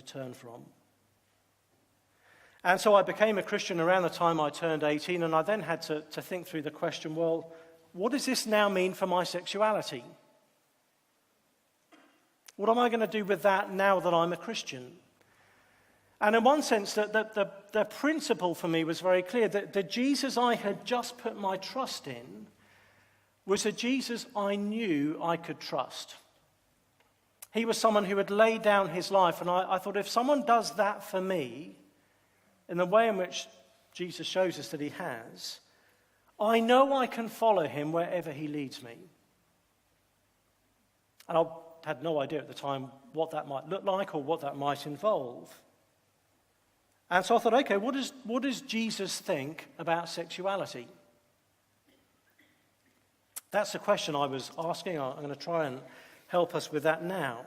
turn from. And so I became a Christian around the time I turned 18, and I then had to think through the question, well, what does this now mean for my sexuality? What am I going to do with that now that I'm a Christian? And in one sense, the principle for me was very clear, that the Jesus I had just put my trust in was a Jesus I knew I could trust. He was someone who had laid down his life, and I thought, if someone does that for me, in the way in which Jesus shows us that he has, I know I can follow him wherever he leads me. And I had no idea at the time what that might look like or what that might involve. And so I thought, okay, what does Jesus think about sexuality? That's the question I was asking. I'm going to try and help us with that now.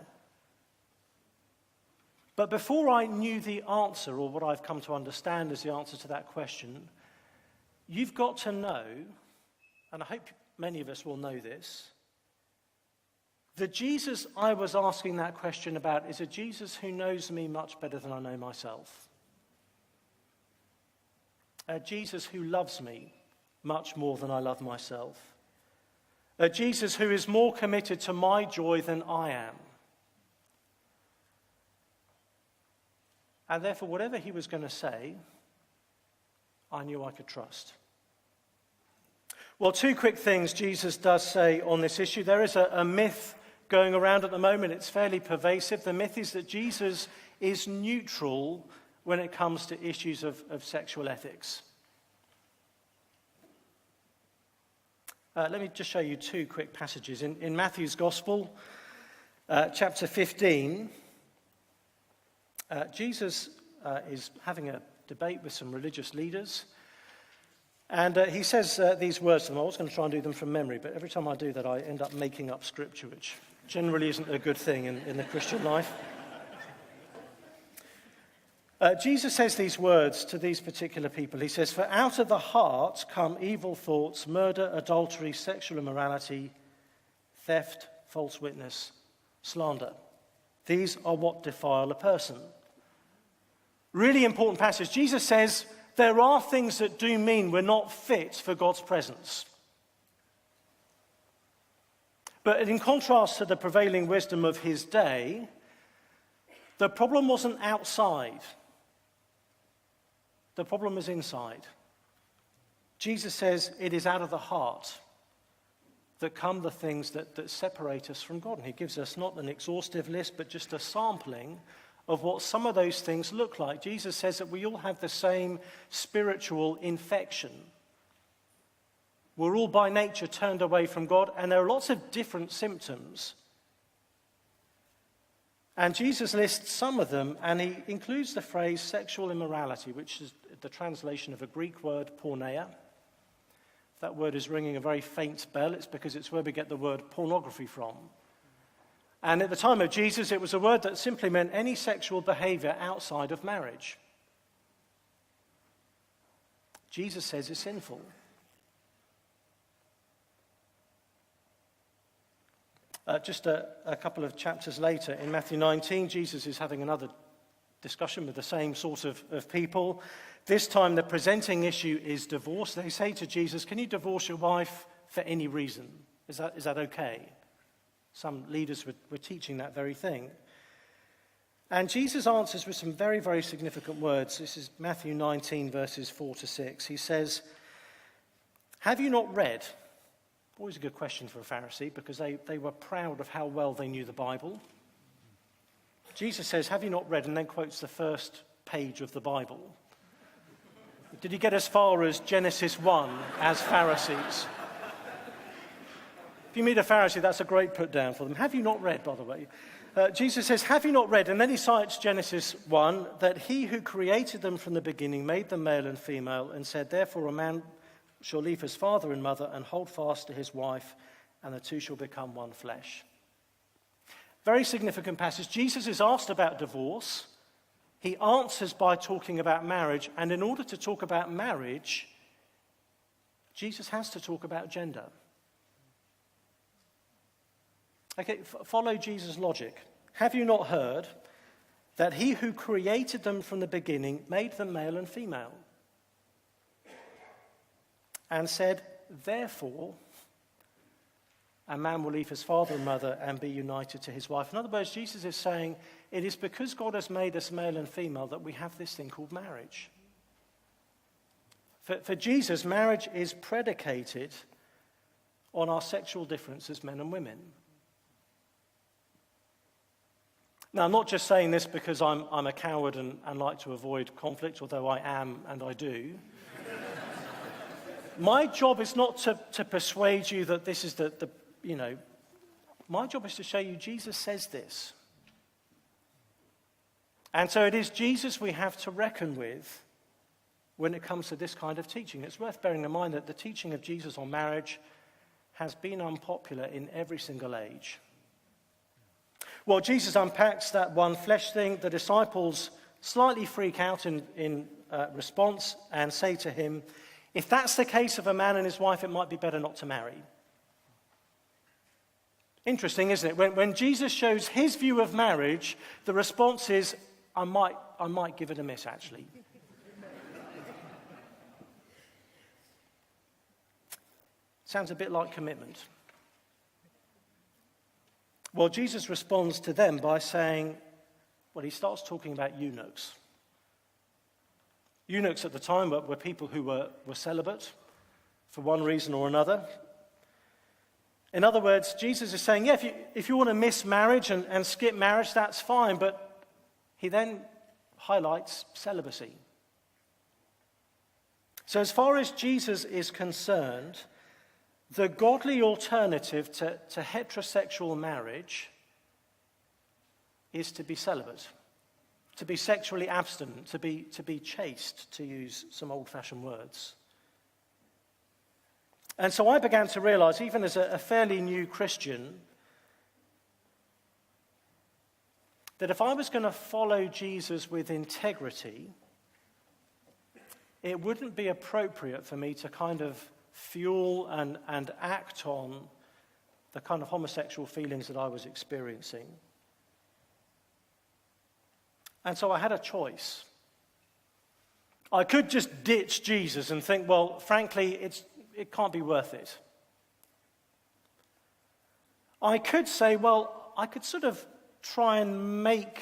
But before I knew the answer, or what I've come to understand as the answer to that question, you've got to know, and I hope many of us will know this, the Jesus I was asking that question about is a Jesus who knows me much better than I know myself. A Jesus who loves me much more than I love myself. A Jesus who is more committed to my joy than I am. And therefore, whatever he was going to say, I knew I could trust. Well, two quick things Jesus does say on this issue. There is a myth going around at the moment. It's fairly pervasive. The myth is that Jesus is neutral when it comes to issues of sexual ethics. Let me just show you two quick passages. In Matthew's Gospel, chapter 15, Jesus is having a debate with some religious leaders. And he says these words to them. I was going to try and do them from memory, but every time I do that, I end up making up scripture, which generally isn't a good thing in the Christian life. Jesus says these words to these particular people. He says, "For out of the heart come evil thoughts, murder, adultery, sexual immorality, theft, false witness, slander. These are what defile a person." Really important passage. Jesus says there are things that do mean we're not fit for God's presence. But in contrast to the prevailing wisdom of his day, the problem wasn't outside. The problem is inside. Jesus says it is out of the heart that come the things that separate us from God. And he gives us not an exhaustive list, but just a sampling of what some of those things look like. Jesus says that we all have the same spiritual infection. We're all by nature turned away from God, and there are lots of different symptoms. And Jesus lists some of them, and he includes the phrase sexual immorality, which is the translation of a Greek word, porneia. If that word is ringing a very faint bell, it's because it's where we get the word pornography from. And at the time of Jesus, it was a word that simply meant any sexual behavior outside of marriage. Jesus says it's sinful. Just a couple of chapters later, in Matthew 19, Jesus is having another discussion with the same sort of people. This time the presenting issue is divorce. They say to Jesus, "Can you divorce your wife for any reason? Is that okay?" Some leaders were teaching that very thing. And Jesus answers with some very, very significant words. This is Matthew 19, verses 4 to 6. He says, "Have you not read?" Always a good question for a Pharisee, because they were proud of how well they knew the Bible. Jesus says, "Have you not read?" and then quotes the first page of the Bible. Did you get as far as Genesis 1 as Pharisees? If you meet a Pharisee, that's a great put down for them. Have you not read, by the way? Jesus says, "Have you not read?" And then he cites Genesis 1, that he who created them from the beginning made them male and female, and said, "Therefore a man shall leave his father and mother and hold fast to his wife, and the two shall become one flesh." Very significant passage. Jesus is asked about divorce. He answers by talking about marriage, and in order to talk about marriage, Jesus has to talk about gender. Okay, follow Jesus' logic. Have you not heard that he who created them from the beginning made them male and female, and said, therefore, a man will leave his father and mother and be united to his wife. In other words, Jesus is saying, it is because God has made us male and female that we have this thing called marriage. For Jesus, marriage is predicated on our sexual difference as men and women. Now, I'm not just saying this because I'm a coward and like to avoid conflict, although I am and I do. My job is not to persuade you that this is my job is to show you Jesus says this. And so it is Jesus we have to reckon with when it comes to this kind of teaching. It's worth bearing in mind that the teaching of Jesus on marriage has been unpopular in every single age. Well, Jesus unpacks that one flesh thing. The disciples slightly freak out in response and say to him, if that's the case of a man and his wife, it might be better not to marry. Interesting, isn't it? When Jesus shows his view of marriage, the response is, I might give it a miss, actually. Sounds a bit like commitment. Well, Jesus responds to them by saying, he starts talking about eunuchs. Eunuchs at the time were people who were celibate for one reason or another. In other words, Jesus is saying, if you want to miss marriage and skip marriage, that's fine, but he then highlights celibacy. So as far as Jesus is concerned, the godly alternative to heterosexual marriage is to be celibate, to be sexually abstinent, to be chaste, to use some old-fashioned words. And so I began to realize, even as a fairly new Christian, that if I was going to follow Jesus with integrity, it wouldn't be appropriate for me to kind of fuel and act on the kind of homosexual feelings that I was experiencing. And so I had a choice. I could just ditch Jesus and think, well, frankly, it can't be worth it. I could say, well, I could sort of try and make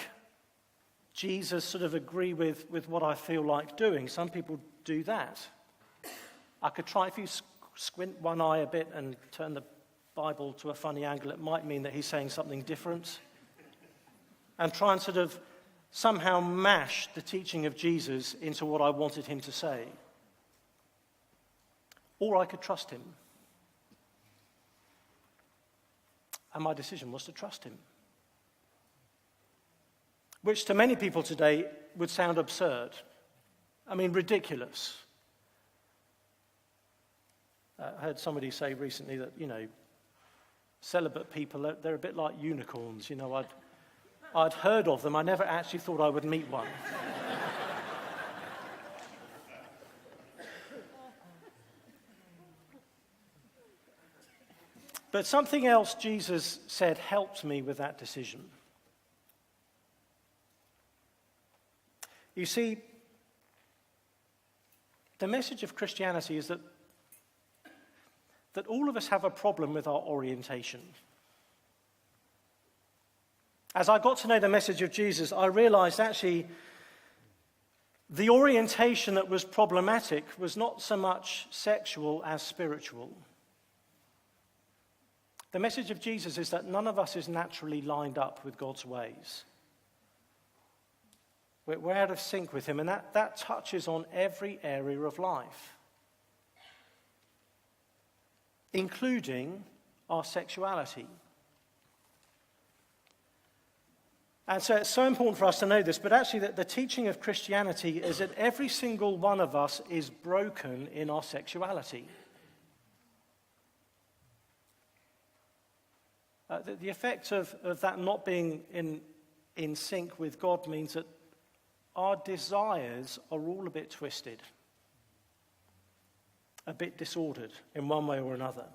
Jesus sort of agree with what I feel like doing. Some people do that. I could try, if you squint one eye a bit and turn the Bible to a funny angle, it might mean that he's saying something different. And try and sort of somehow mash the teaching of Jesus into what I wanted him to say. Or I could trust him. And my decision was to trust him. Which to many people today would sound absurd. I mean, ridiculous. I heard somebody say recently that, celibate people, they're a bit like unicorns. I'd heard of them. I never actually thought I would meet one. But something else Jesus said helped me with that decision. You see, the message of Christianity is that all of us have a problem with our orientation. As I got to know the message of Jesus, I realized actually the orientation that was problematic was not so much sexual as spiritual. The message of Jesus is that none of us is naturally lined up with God's ways. We're out of sync with him, and that touches on every area of life, including our sexuality. And so it's so important for us to know this, but actually that the teaching of Christianity is that every single one of us is broken in our sexuality. The effect of that not being in sync with God means that our desires are all a bit twisted, a bit disordered in one way or another.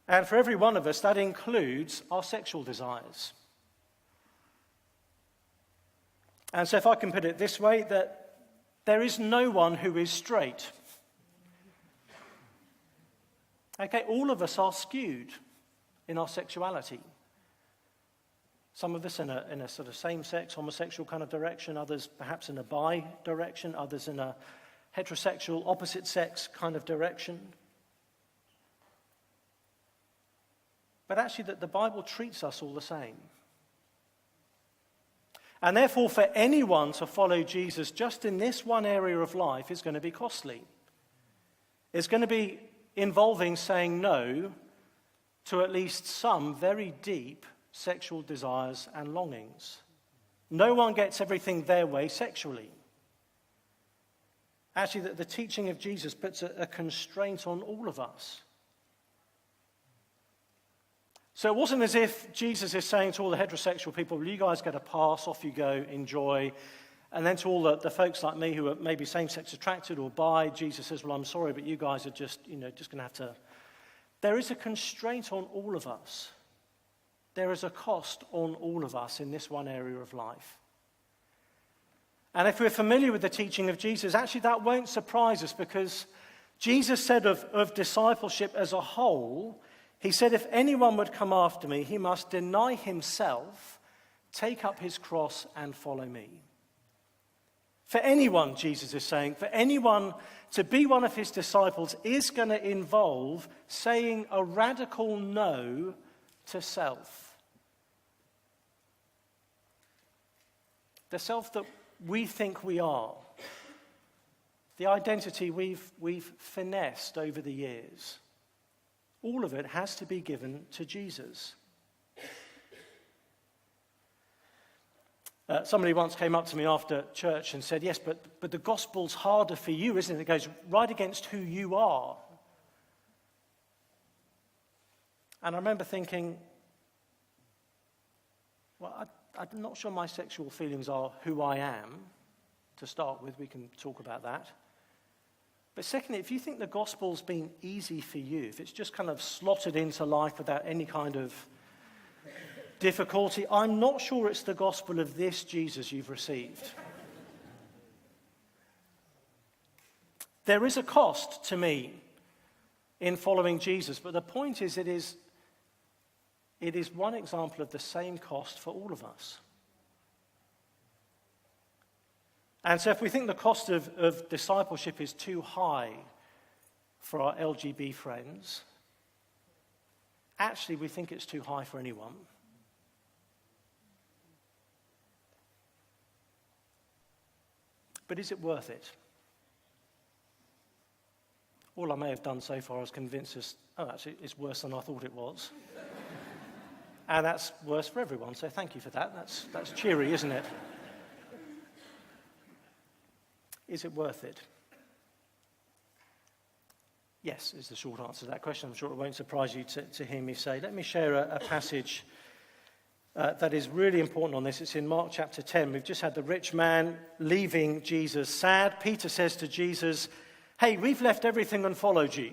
And for every one of us, that includes our sexual desires. And so if I can put it this way, that there is no one who is straight. Okay, all of us are skewed in our sexuality. Some of us in a sort of same-sex, homosexual kind of direction, others perhaps in a bi direction, others in a heterosexual, opposite-sex kind of direction. But actually, that the Bible treats us all the same. And therefore, for anyone to follow Jesus just in this one area of life is going to be costly. It's going to be involving saying no to at least some very deep sexual desires and longings. No one gets everything their way sexually. Actually, the teaching of Jesus puts a constraint on all of us. So it wasn't as if Jesus is saying to all the heterosexual people, well, you guys get a pass, off you go, enjoy. And then to all the folks like me who are maybe same-sex attracted or bi, Jesus says, well, I'm sorry, but you guys are just going to have to. There is a constraint on all of us. There is a cost on all of us in this one area of life. And if we're familiar with the teaching of Jesus, actually that won't surprise us, because Jesus said of discipleship as a whole, he said, if anyone would come after me, he must deny himself, take up his cross, and follow me. For anyone, Jesus is saying, for anyone to be one of his disciples is going to involve saying a radical no to self. The self that we think we are. The identity we've finessed over the years. All of it has to be given to Jesus. Somebody once came up to me after church and said, yes, but the gospel's harder for you, isn't it? It goes right against who you are. And I remember thinking, well, I'm not sure my sexual feelings are who I am, to start with. We can talk about that. But secondly, if you think the gospel's been easy for you, if it's just kind of slotted into life without any kind of difficulty, I'm not sure it's the gospel of this Jesus you've received. There is a cost to me in following Jesus, but the point is it is one example of the same cost for all of us. And so if we think the cost of discipleship is too high for our LGB friends, actually we think it's too high for anyone. But is it worth it? All I may have done so far is convince us, actually it's worse than I thought it was. And that's worse for everyone, so thank you for that. That's cheery, isn't it? Is it worth it? Yes, is the short answer to that question. I'm sure it won't surprise you to hear me say. Let me share a passage that is really important on this. It's in Mark chapter 10. We've just had the rich man leaving Jesus sad. Peter says to Jesus, hey, we've left everything and followed you.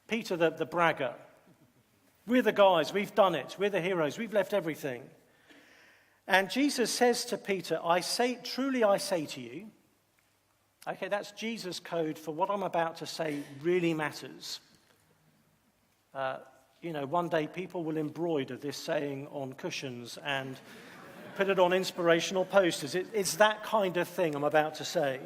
Peter, the bragger. We're the guys, we've done it. We're the heroes, we've left everything. And Jesus says to Peter, truly I say to you, okay, that's Jesus' code for what I'm about to say really matters. One day people will embroider this saying on cushions and put it on inspirational posters. It's that kind of thing I'm about to say.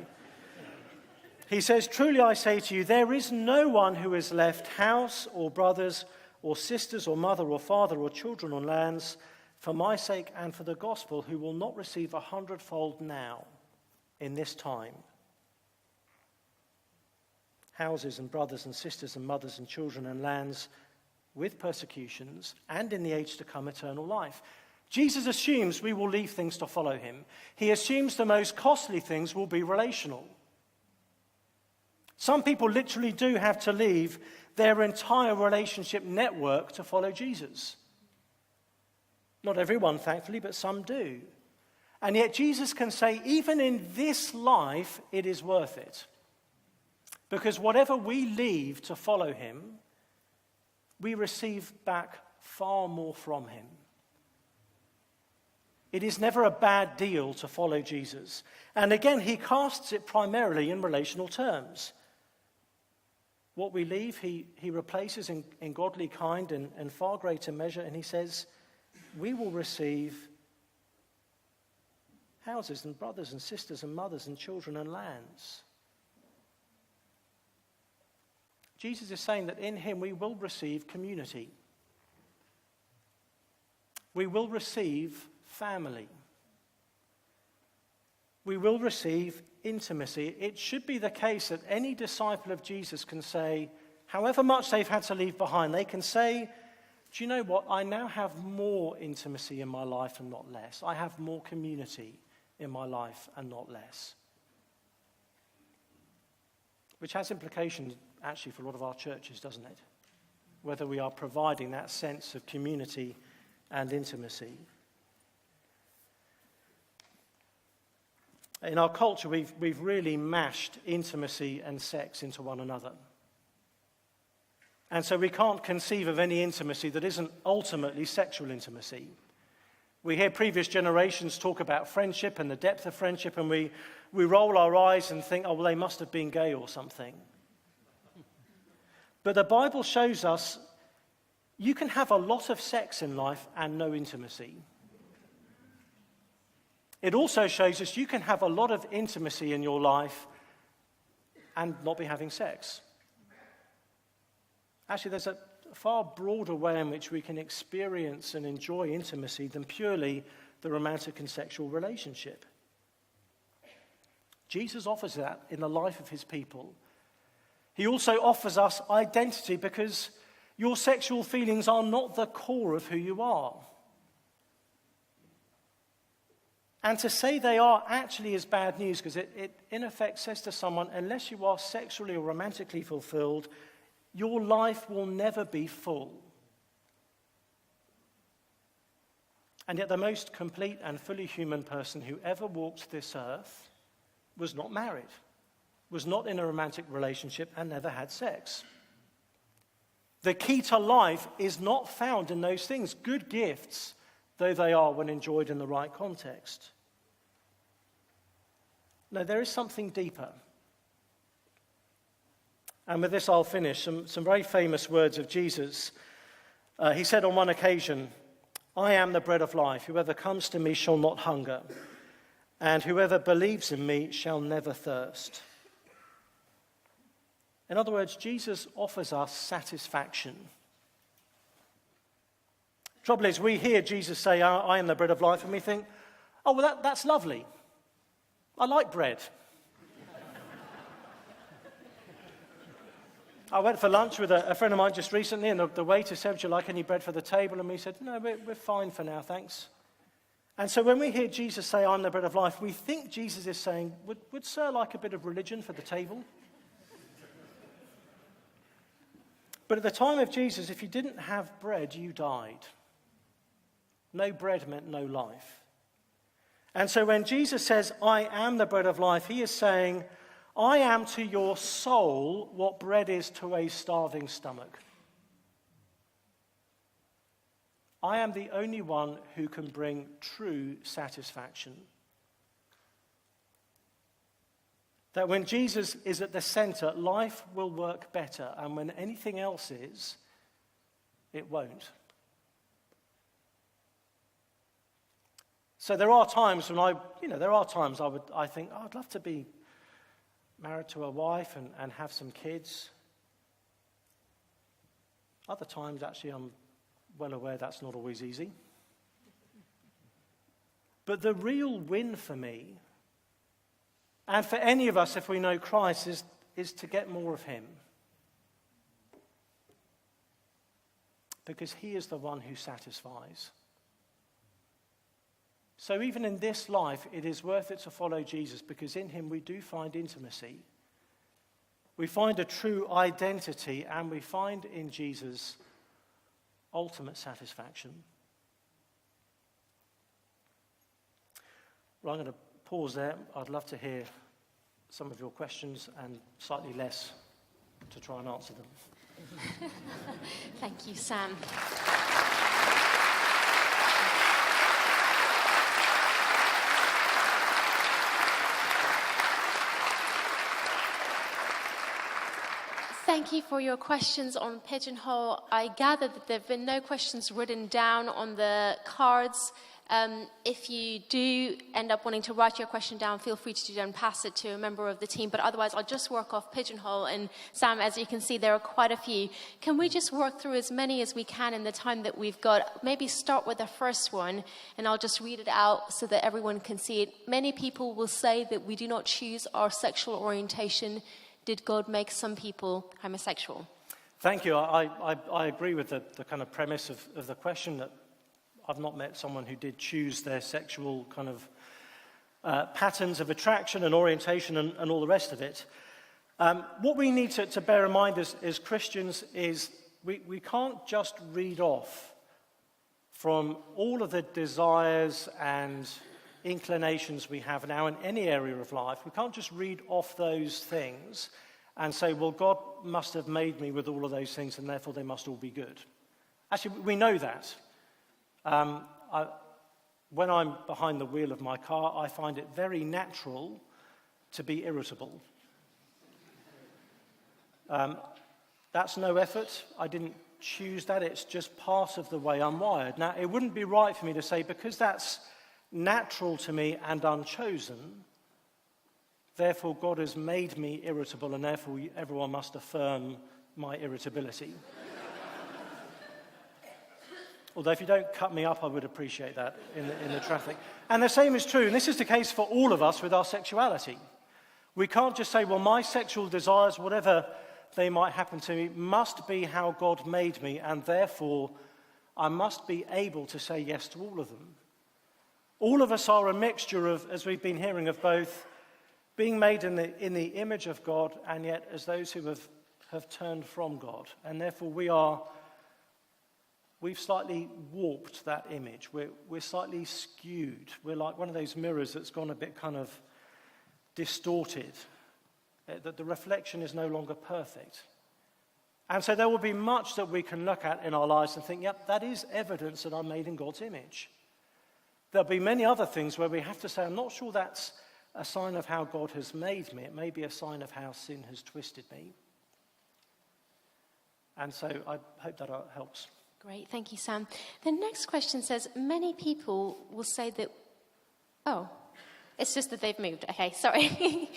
He says, truly I say to you, there is no one who has left house or brothers or sisters or mother or father or children or lands for my sake and for the gospel who will not receive 100-fold now in this time. Houses and brothers and sisters and mothers and children and lands with persecutions and in the age to come eternal life. Jesus assumes we will leave things to follow him. He assumes the most costly things will be relational. Some people literally do have to leave their entire relationship network to follow Jesus. Not everyone, thankfully, but some do. And yet Jesus can say, even in this life, it is worth it. Because whatever we leave to follow him, we receive back far more from him. It is never a bad deal to follow Jesus. And again, he casts it primarily in relational terms. What we leave, he replaces in godly kind and far greater measure, and he says, we will receive houses and brothers and sisters and mothers and children and lands. Jesus is saying that in him we will receive community. We will receive family. We will receive intimacy. It should be the case that any disciple of Jesus can say, however much they've had to leave behind, they can say, do you know what? I now have more intimacy in my life and not less. I have more community in my life and not less. Which has implications actually for a lot of our churches, doesn't it? Whether we are providing that sense of community and intimacy. In our culture, we've really mashed intimacy and sex into one another. And so we can't conceive of any intimacy that isn't ultimately sexual intimacy. We hear previous generations talk about friendship and the depth of friendship, and we roll our eyes and think, oh, well, they must have been gay or something. But the Bible shows us you can have a lot of sex in life and no intimacy. It also shows us you can have a lot of intimacy in your life and not be having sex. Actually, there's a far broader way in which we can experience and enjoy intimacy than purely the romantic and sexual relationship. Jesus offers that in the life of his people. He also offers us identity because your sexual feelings are not the core of who you are. And to say they are actually is bad news because it in effect says to someone, unless you are sexually or romantically fulfilled, your life will never be full. And yet the most complete and fully human person who ever walked this earth was not married, was not in a romantic relationship, and never had sex. The key to life is not found in those things, good gifts though they are when enjoyed in the right context. No, there is something deeper. And with this I'll finish. Some very famous words of Jesus. He said on one occasion, I am the bread of life. Whoever comes to me shall not hunger, and whoever believes in me shall never thirst. In other words, Jesus offers us satisfaction. Trouble is, we hear Jesus say, I am the bread of life, and we think, oh, well, that's lovely. I like bread. I went for lunch with a friend of mine just recently, and the waiter said, would you like any bread for the table? And we said, no, we're fine for now, thanks. And so when we hear Jesus say, I'm the bread of life, we think Jesus is saying, would Sir like a bit of religion for the table? But at the time of Jesus, if you didn't have bread, you died. No bread meant no life. And so when Jesus says, I am the bread of life, he is saying, I am to your soul what bread is to a starving stomach. I am the only one who can bring true satisfaction. That when Jesus is at the center, life will work better, and when anything else is, it won't. So there are times when I think, oh, I'd love to be married to a wife and have some kids. Other times, actually, I'm well aware that's not always easy. But the real win for me, and for any of us if we know Christ, is to get more of him. Because he is the one who satisfies. So even in this life, it is worth it to follow Jesus, because in him we do find intimacy. We find a true identity, and we find in Jesus ultimate satisfaction. Well, I'm going to pause there. I'd love to hear some of your questions, and slightly less to try and answer them. Thank you, Sam. Thank you for your questions on Pigeonhole. I gather that there have been no questions written down on the cards. If you do end up wanting to write your question down, feel free to do that and pass it to a member of the team. But otherwise, I'll just work off Pigeonhole. And Sam, as you can see, there are quite a few. Can we just work through as many as we can in the time that we've got? Maybe start with the first one, and I'll just read it out so that everyone can see it. Many people will say that we do not choose our sexual orientation. Did God make some people homosexual? Thank you. I agree with the kind of premise of the question, that I've not met someone who did choose their sexual kind of patterns of attraction and orientation and all the rest of it. What we need to bear in mind as Christians is we can't just read off from all of the desires and inclinations we have now in any area of life. We can't just read off those things and say, well, God must have made me with all of those things and therefore they must all be good. Actually, we know that. When I'm behind the wheel of my car, I find it very natural to be irritable. That's no effort. I didn't choose that. It's just part of the way I'm wired. Now, it wouldn't be right for me to say, because that's natural to me and unchosen, therefore God has made me irritable and therefore everyone must affirm my irritability. Although if you don't cut me up, I would appreciate that in the traffic. And the same is true, and this is the case for all of us with our sexuality. We can't just say, well, my sexual desires, whatever they might happen to me, must be how God made me, and therefore I must be able to say yes to all of them. All of us are a mixture of, as we've been hearing, of both being made in the image of God and yet as those who have turned from God. And therefore we've slightly warped that image. We're slightly skewed. We're like one of those mirrors that's gone a bit kind of distorted, that the reflection is no longer perfect. And so there will be much that we can look at in our lives and think, yep, that is evidence that I'm made in God's image. There'll be many other things where we have to say, I'm not sure that's a sign of how God has made me. It may be a sign of how sin has twisted me. And so I hope that helps. Great, thank you, Sam. The next question says, many people will say that, it's just that they've moved. Okay, sorry.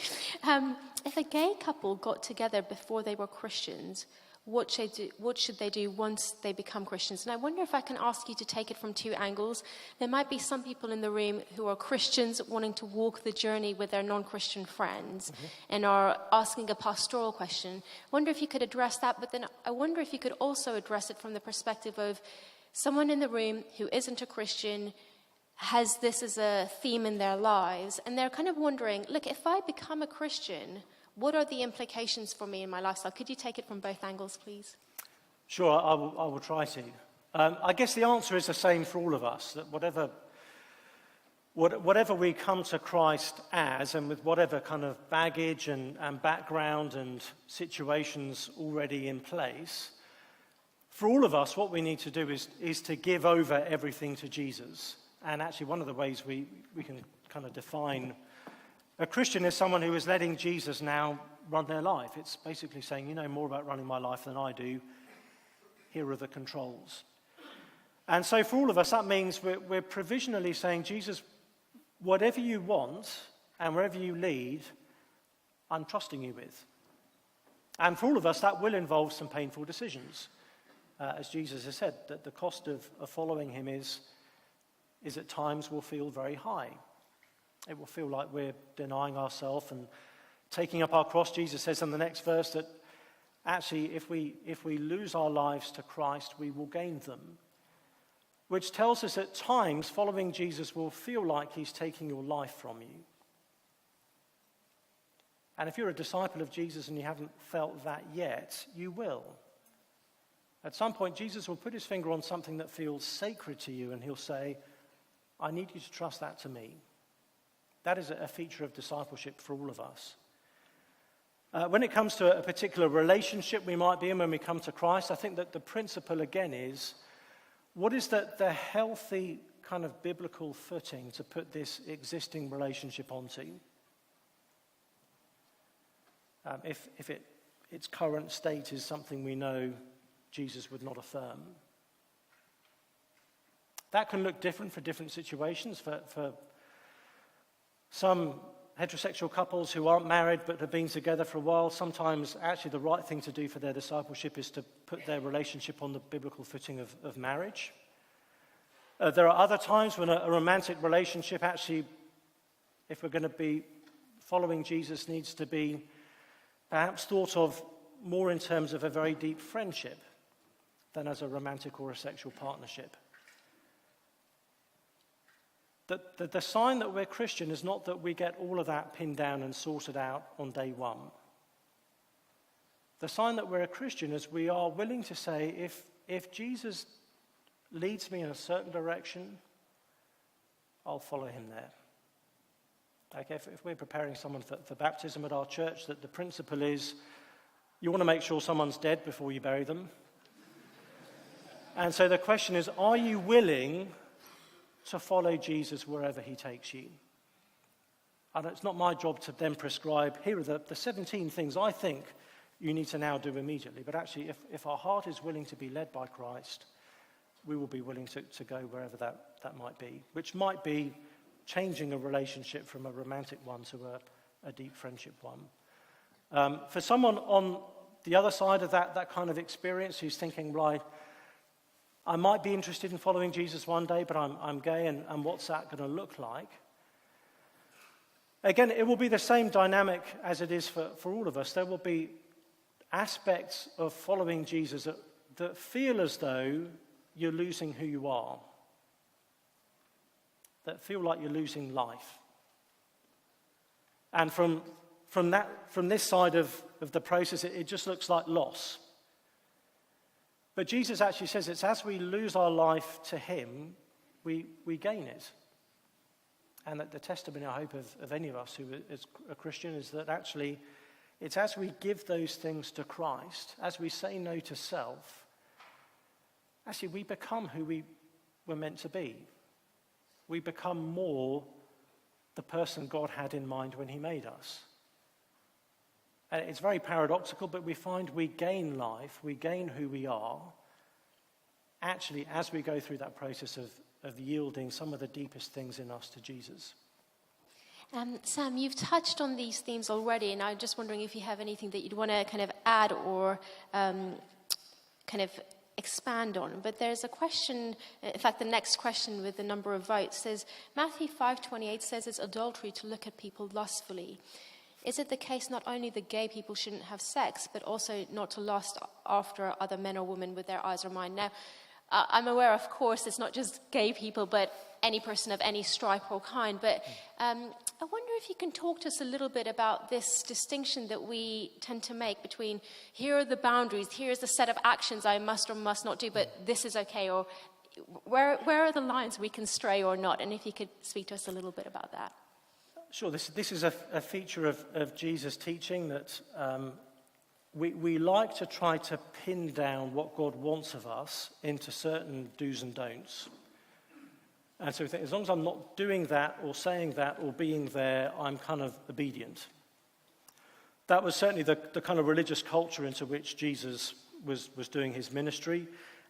If a gay couple got together before they were Christians, what should they do once they become Christians? And I wonder if I can ask you to take it from two angles. There might be some people in the room who are Christians wanting to walk the journey with their non-Christian friends and are asking a pastoral question. I wonder if you could address that, but then I wonder if you could also address it from the perspective of someone in the room who isn't a Christian, has this as a theme in their lives, and they're kind of wondering, look, if I become a Christian, what are the implications for me in my lifestyle? Could you take it from both angles, please? Sure, I will try to. I guess the answer is the same for all of us, that whatever we come to Christ as, and with whatever kind of baggage and background and situations already in place, for all of us, what we need to do is to give over everything to Jesus. And actually, one of the ways we can kind of define a Christian is someone who is letting Jesus now run their life. It's basically saying, you know more about running my life than I do. Here are the controls. And so for all of us, that means we're provisionally saying, Jesus, whatever you want and wherever you lead, I'm trusting you with. And for all of us, that will involve some painful decisions. As Jesus has said, that the cost of following him is at times will feel very high. It will feel like we're denying ourselves and taking up our cross. Jesus says in the next verse that actually if we lose our lives to Christ, we will gain them. Which tells us at times following Jesus will feel like he's taking your life from you. And if you're a disciple of Jesus and you haven't felt that yet, you will. At some point, Jesus will put his finger on something that feels sacred to you and he'll say, I need you to trust that to me. That is a feature of discipleship for all of us. When it comes to a particular relationship we might be in when we come to Christ, I think that the principle again is, what is the healthy kind of biblical footing to put this existing relationship onto? If its current state is something we know Jesus would not affirm. That can look different for different situations. For some heterosexual couples who aren't married but have been together for a while, sometimes actually the right thing to do for their discipleship is to put their relationship on the biblical footing of marriage. There are other times when a romantic relationship actually, if we're going to be following Jesus, needs to be perhaps thought of more in terms of a very deep friendship than as a romantic or a sexual partnership. The sign that we're Christian is not that we get all of that pinned down and sorted out on day one. The sign that we're a Christian is we are willing to say, if Jesus leads me in a certain direction, I'll follow him there. Like if we're preparing someone for baptism at our church, that the principle is you want to make sure someone's dead before you bury them. And so the question is, are you willing to follow Jesus wherever he takes you? And it's not my job to then prescribe, here are the 17 things I think you need to now do immediately. But actually, if our heart is willing to be led by Christ, we will be willing to go wherever that might be, which might be changing a relationship from a romantic one to a deep friendship one. For someone on the other side of that kind of experience who's thinking, right, I might be interested in following Jesus one day, but I'm gay, and what's that going to look like? Again, it will be the same dynamic as it is for all of us. There will be aspects of following Jesus that feel as though you're losing who you are, that feel like you're losing life. And from this side of the process, it just looks like loss. But Jesus actually says it's as we lose our life to him, we gain it. And that the testimony, I hope, of any of us who is a Christian is that actually it's as we give those things to Christ, as we say no to self, actually we become who we were meant to be. We become more the person God had in mind when he made us. And it's very paradoxical, but we find we gain life, we gain who we are, actually as we go through that process of yielding some of the deepest things in us to Jesus. Sam, you've touched on these themes already, and I'm just wondering if you have anything that you'd want to kind of add or kind of expand on. But there's a question, in fact, the next question with the number of votes says, Matthew 5:28 says it's adultery to look at people lustfully. Is it the case not only that gay people shouldn't have sex, but also not to lust after other men or women with their eyes or mind? Now, I'm aware, of course, it's not just gay people, but any person of any stripe or kind. But I wonder if you can talk to us a little bit about this distinction that we tend to make between here are the boundaries, here's the set of actions I must or must not do, but this is okay, or where are the lines we can stray or not? And if you could speak to us a little bit about that. Sure, this is a feature of Jesus' teaching that we like to try to pin down what God wants of us into certain do's and don'ts. And so we think, as long as I'm not doing that or saying that or being there, I'm kind of obedient. That was certainly the kind of religious culture into which Jesus was doing his ministry.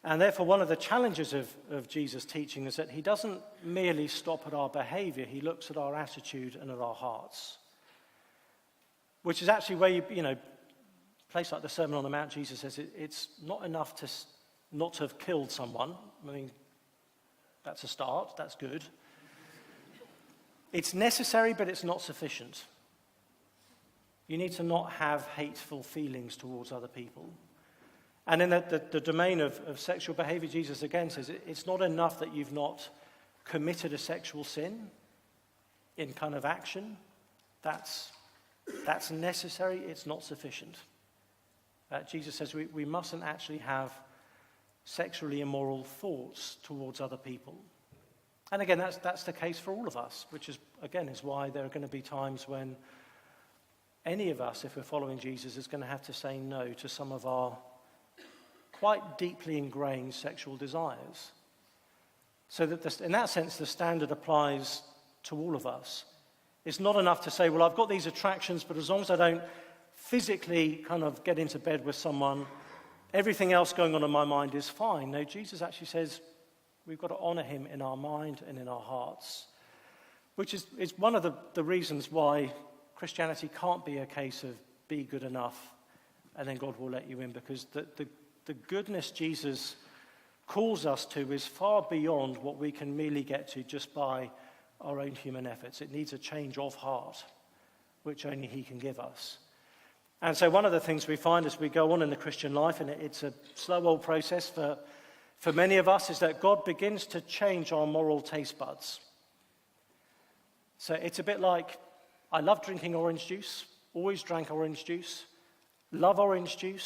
And therefore, one of the challenges of Jesus' teaching is that he doesn't merely stop at our behavior, he looks at our attitude and at our hearts. Which is actually where, a place like the Sermon on the Mount, Jesus says it's not enough to not have killed someone. I mean, that's a start, that's good. It's necessary, but it's not sufficient. You need to not have hateful feelings towards other people. And in the domain of sexual behavior, Jesus again says it's not enough that you've not committed a sexual sin in kind of action. That's necessary, it's not sufficient. Jesus says we mustn't actually have sexually immoral thoughts towards other people. And again, that's the case for all of us, which is why there are going to be times when any of us, if we're following Jesus, is going to have to say no to some of our quite deeply ingrained sexual desires. So that in that sense, the standard applies to all of us. It's not enough to say, well, I've got these attractions, but as long as I don't physically kind of get into bed with someone, everything else going on in my mind is fine. No, Jesus actually says we've got to honor him in our mind and in our hearts, which is one of the reasons why Christianity can't be a case of be good enough and then God will let you in, because the goodness Jesus calls us to is far beyond what we can merely get to just by our own human efforts. It needs a change of heart, which only he can give us. And so one of the things we find as we go on in the Christian life, and it's a slow old process for many of us, is that God begins to change our moral taste buds. So it's a bit like, I love drinking orange juice, always drank orange juice, love orange juice,